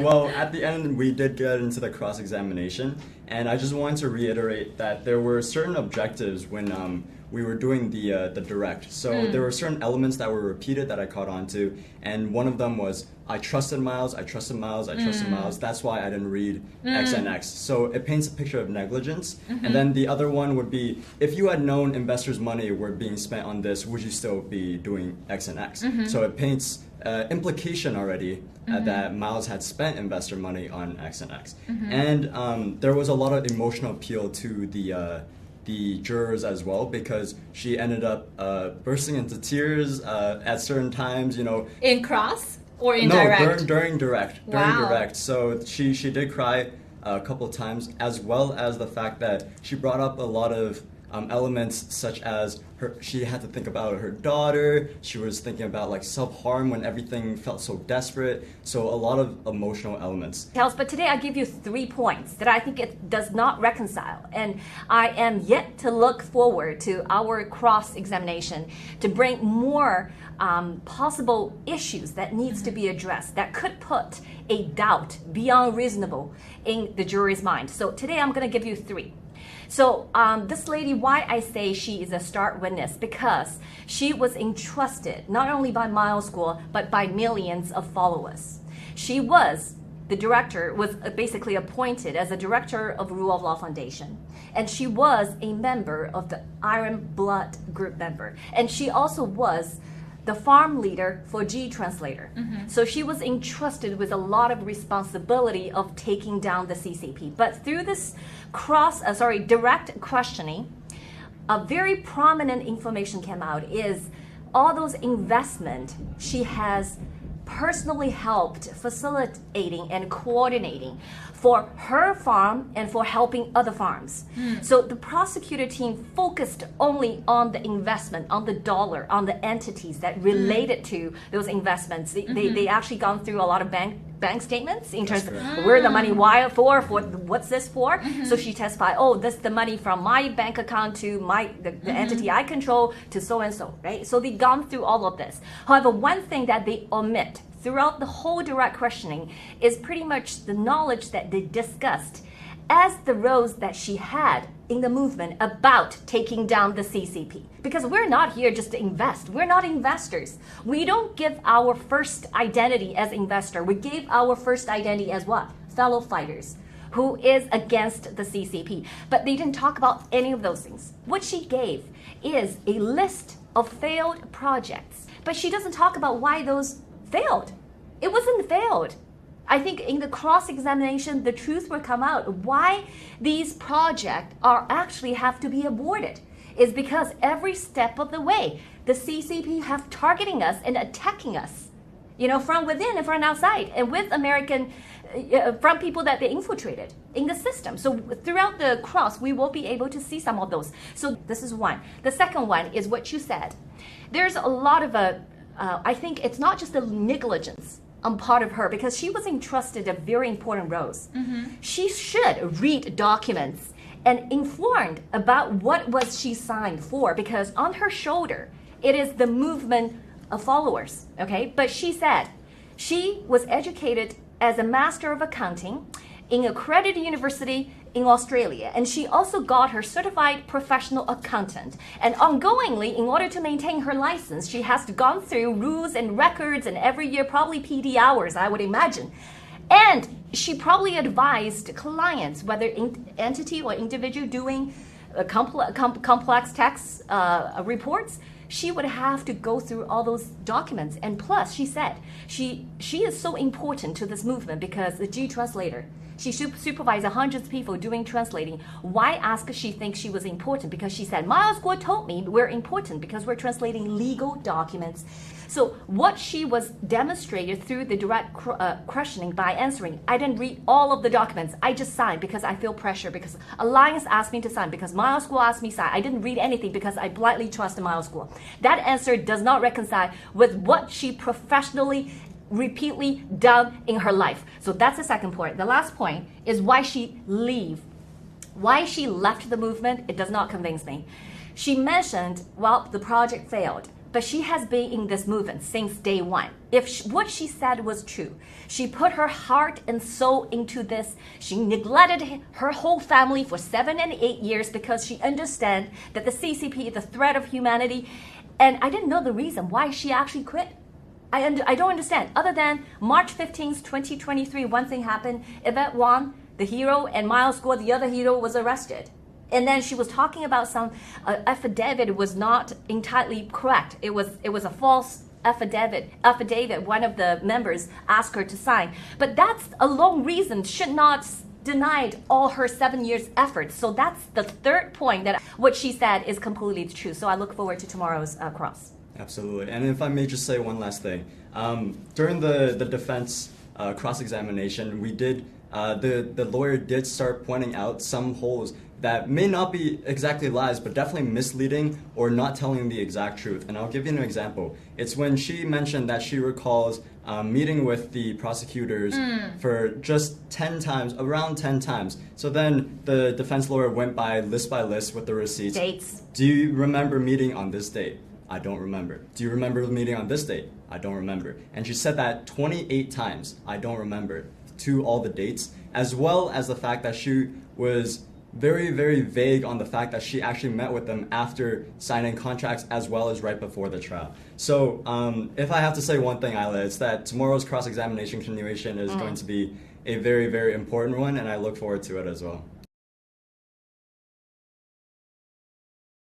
Well, at the end, we did get into the cross-examination, and I just wanted to reiterate that there were certain objectives when we were doing the direct. So there were certain elements that were repeated that I caught on to, and one of them was, I trusted Miles, I trusted Miles, I trusted Miles. That's why I didn't read X and X. So it paints a picture of negligence. And then the other one would be, if you had known investors' money were being spent on this, would you still be doing X and X? So it paints implication already that Miles had spent investor money on X and X. And there was a lot of emotional appeal to the jurors as well, because she ended up bursting into tears at certain times, In cross or in direct? No, during direct. Wow. During direct. So she did cry a couple of times, as well as the fact that she brought up a lot of elements such as she had to think about her daughter. She was thinking about like self-harm when everything felt so desperate. So a lot of emotional elements. But today I give you 3 points that I think it does not reconcile. And I am yet to look forward to our cross-examination to bring more possible issues that needs to be addressed that could put a doubt beyond reasonable in the jury's mind. So today I'm going to give you 3. So this lady, why I say she is a star witness, because she was entrusted not only by Miles School, but by millions of followers. She was the director, was basically appointed as a director of Rule of Law Foundation. And she was a member of the Iron Blood group member. And she also was the farm leader for G-Translator. So she was entrusted with a lot of responsibility of taking down the CCP. But through this direct questioning, a very prominent information came out is all those investment she has personally helped facilitating and coordinating for her farm and for helping other farms. So the prosecutor team focused only on the investment, on the dollar, on the entities that related to those investments. They actually gone through a lot of bank statements in terms of where the money, why for what's this for. So she testified, this is the money from my bank account to the entity I control to so and so, right? So they've gone through all of this. However, one thing that they omit throughout the whole direct questioning is pretty much the knowledge that they discussed as the roles that she had in the movement about taking down the CCP. Because we're not here just to invest. We're not investors. We don't give our first identity as investor. We gave our first identity as what? Fellow fighters who is against the CCP. But they didn't talk about any of those things. What she gave is a list of failed projects. But she doesn't talk about why those failed. It wasn't failed. I think in the cross-examination, the truth will come out. Why these projects are actually have to be aborted is because every step of the way, the CCP have targeting us and attacking us, from within and from outside, and with from people that they infiltrated in the system. So throughout the cross, we will be able to see some of those. So this is one. The second one is what you said. There's a lot of I think it's not just the negligence on part of her, because she was entrusted a very important roles. She should read documents and informed about what was she signed for, because on her shoulder, it is the movement of followers, okay? But she said she was educated as a Master of Accounting in a accredited university in Australia, and she also got her certified professional accountant. And ongoingly, in order to maintain her license, she has gone through rules and records, and every year probably PD hours, I would imagine. And she probably advised clients, whether entity or individual doing complex tax reports, she would have to go through all those documents. And plus, she said, she is so important to this movement because the G-Translator, she supervised hundreds of people doing translating. Why ask she thinks she was important? Because she said, Miles Guo told me we're important because we're translating legal documents. So what she was demonstrated through the direct questioning by answering, I didn't read all of the documents. I just signed because I feel pressure, because Alliance asked me to sign, because Miles Guo asked me to sign. I didn't read anything because I blindly trust Miles Guo. That answer does not reconcile with what she professionally repeatedly done in her life. So that's the second point. The last point is why she left the movement. It does not convince me. She mentioned, the project failed. but she has been in this movement since day one. If what she said was true, she put her heart and soul into this. She neglected her whole family for 7 and 8 years because she understands that the CCP is a threat of humanity. And I didn't know the reason why she actually quit. I don't understand. Other than March 15th, 2023, one thing happened. Yvette Wang, the hero, and Miles Guo, the other hero, was arrested. And then she was talking about some affidavit was not entirely correct. It was a false affidavit. One of the members asked her to sign. But that's a long reason should not denied all her 7 years effort. So that's the third point that what she said is completely true. So I look forward to tomorrow's cross. Absolutely. And if I may just say one last thing. During the defense cross-examination, we did the lawyer did start pointing out some holes that may not be exactly lies, but definitely misleading or not telling the exact truth. And I'll give you an example. It's when she mentioned that she recalls meeting with the prosecutors for just 10 times, around 10 times. So then the defense lawyer went by list with the receipts. Dates. Do you remember meeting on this date? I don't remember. Do you remember the meeting on this date? I don't remember. And she said that 28 times, I don't remember, to all the dates, as well as the fact that she was very, very vague on the fact that she actually met with them after signing contracts as well as right before the trial. So if I have to say one thing, Isla, it's that tomorrow's cross-examination continuation is going to be a very, very important one, and I look forward to it as well.